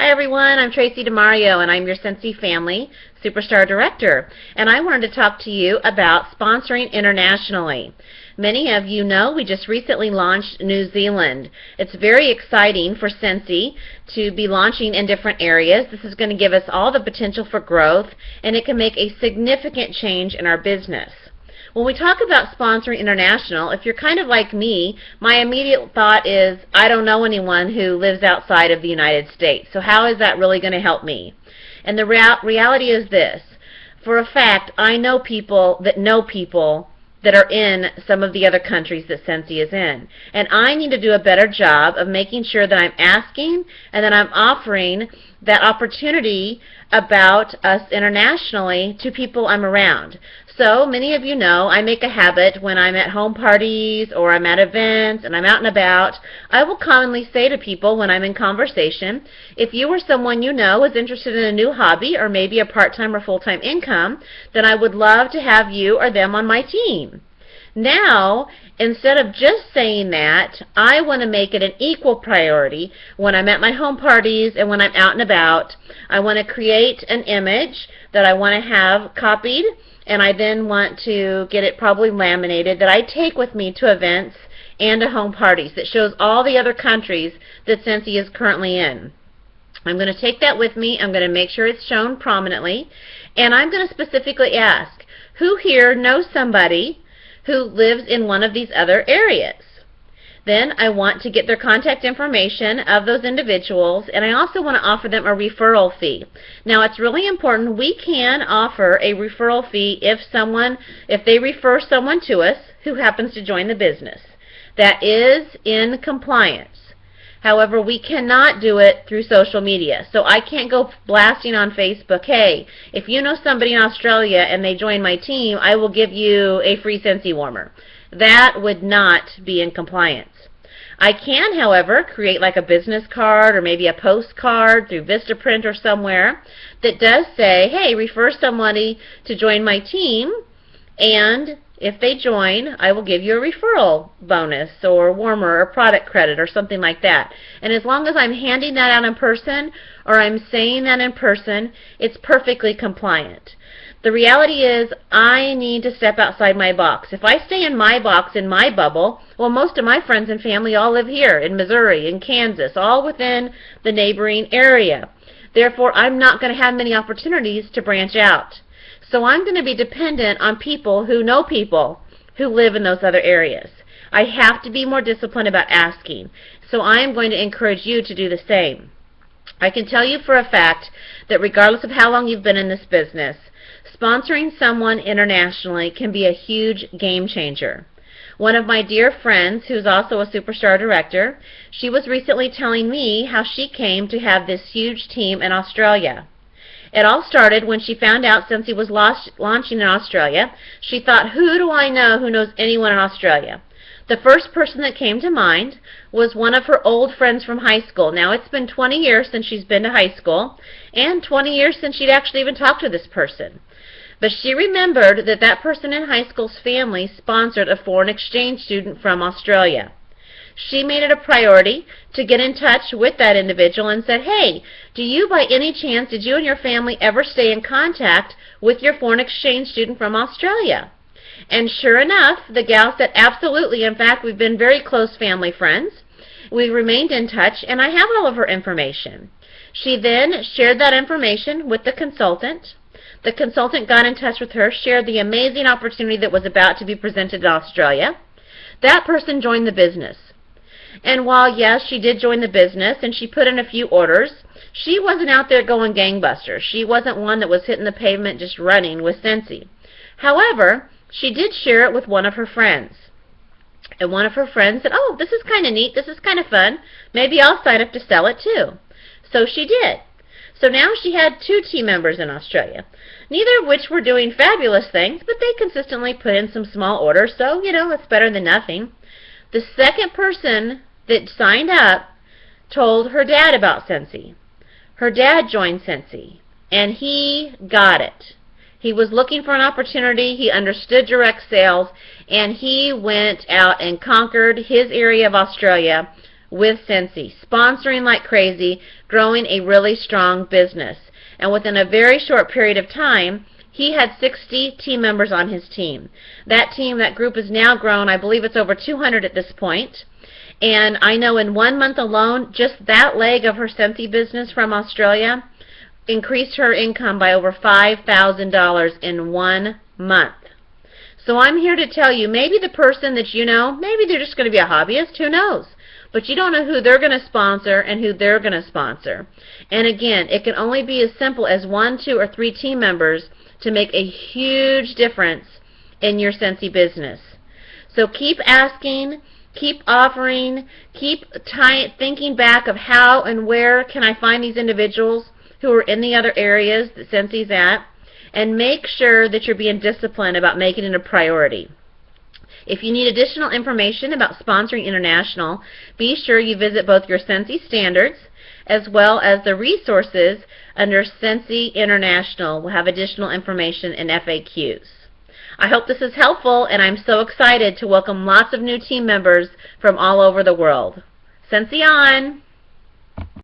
Hi everyone, I'm Tracy DeMario and I'm your Scentsy Family Superstar Director, and I wanted to talk to you about sponsoring internationally. Many of you know we just recently launched New Zealand. It's very exciting for Scentsy to be launching in different areas. This is going to give us all the potential for growth, and it can make a significant change in our business. When we talk about sponsoring international, if you're kind of like me, my immediate thought is, I don't know anyone who lives outside of the United States, so how is that really going to help me? And the reality is this. For a fact, I know people that are in some of the other countries that Scentsy is in. And I need to do a better job of making sure that I'm asking and that I'm offering that opportunity about us internationally to people I'm around. So many of you know I make a habit when I'm at home parties or I'm at events and I'm out and about, I will commonly say to people when I'm in conversation, if you or someone you know is interested in a new hobby or maybe a part-time or full-time income, then I would love to have you or them on my team. Now, instead of just saying that, I want to make it an equal priority when I'm at my home parties and when I'm out and about. I want to create an image that I want to have copied, and I then want to get it probably laminated that I take with me to events and to home parties that shows all the other countries that Scentsy is currently in. I'm going to take that with me. I'm going to make sure it's shown prominently, and I'm going to specifically ask, who here knows somebody who lives in one of these other areas? Then I want to get their contact information of those individuals, and I also want to offer them a referral fee. Now, it's really important we can offer a referral fee if they refer someone to us who happens to join the business that is in compliance. However, we cannot do it through social media. So I can't go blasting on Facebook, hey, if you know somebody in Australia and they join my team, I will give you a free Scentsy warmer. That would not be in compliance. I can, however, create like a business card or maybe a postcard through Vistaprint or somewhere that does say, hey, refer somebody to join my team, and if they join, I will give you a referral bonus or warmer or product credit or something like that. And as long as I'm handing that out in person or I'm saying that in person, it's perfectly compliant. The reality is I need to step outside my box. If I stay in my box, in my bubble, well, most of my friends and family all live here in Missouri, in Kansas, all within the neighboring area. Therefore, I'm not going to have many opportunities to branch out. So I'm going to be dependent on people who know people who live in those other areas. I have to be more disciplined about asking. So I am going to encourage you to do the same. I can tell you for a fact that regardless of how long you've been in this business, sponsoring someone internationally can be a huge game changer. One of my dear friends, who's also a Superstar Director, she was recently telling me how she came to have this huge team in Australia. It all started when she found out Scentsy was launching in Australia. She thought, who do I know who knows anyone in Australia? The first person that came to mind was one of her old friends from high school. Now, it's been 20 years since she's been to high school, and 20 years since she'd actually even talked to this person. But she remembered that that person in high school's family sponsored a foreign exchange student from Australia. She made it a priority to get in touch with that individual and said, hey, did you and your family ever stay in contact with your foreign exchange student from Australia? And sure enough, the gal said, absolutely. In fact, we've been very close family friends. We remained in touch, and I have all of her information. She then shared that information with the consultant. The consultant got in touch with her, shared the amazing opportunity that was about to be presented in Australia. That person joined the business. And while, yes, she did join the business and she put in a few orders, she wasn't out there going gangbusters. She wasn't one that was hitting the pavement just running with Scentsy. However, she did share it with one of her friends. And one of her friends said, oh, this is kind of neat, this is kind of fun, maybe I'll sign up to sell it too. So she did. So now she had 2 team members in Australia, neither of which were doing fabulous things, but they consistently put in some small orders, so, it's better than nothing. The second person that signed up told her dad about Scentsy. Her dad joined Scentsy, and he got it. He was looking for an opportunity, he understood direct sales, and he went out and conquered his area of Australia with Scentsy, sponsoring like crazy, growing a really strong business. And within a very short period of time, he had 60 team members on his team. That group is now grown. I believe it's over 200 at this point. And I know in 1 month alone, just that leg of her Scentsy business from Australia increased her income by over $5,000 in 1 month. So I'm here to tell you, maybe the person that you know, maybe they're just going to be a hobbyist, who knows? But you don't know who they're going to sponsor and who they're going to sponsor. And again, it can only be as simple as 1, 2, or 3 team members to make a huge difference in your Scentsy business. So keep asking, keep offering, keep thinking back of how and where can I find these individuals who are in the other areas that Scentsy's at, and make sure that you're being disciplined about making it a priority. If you need additional information about sponsoring international, be sure you visit both your Scentsy standards as well as the resources under Scentsy International. We'll have additional information and FAQs. I hope this is helpful, and I'm so excited to welcome lots of new team members from all over the world. Scentsy on!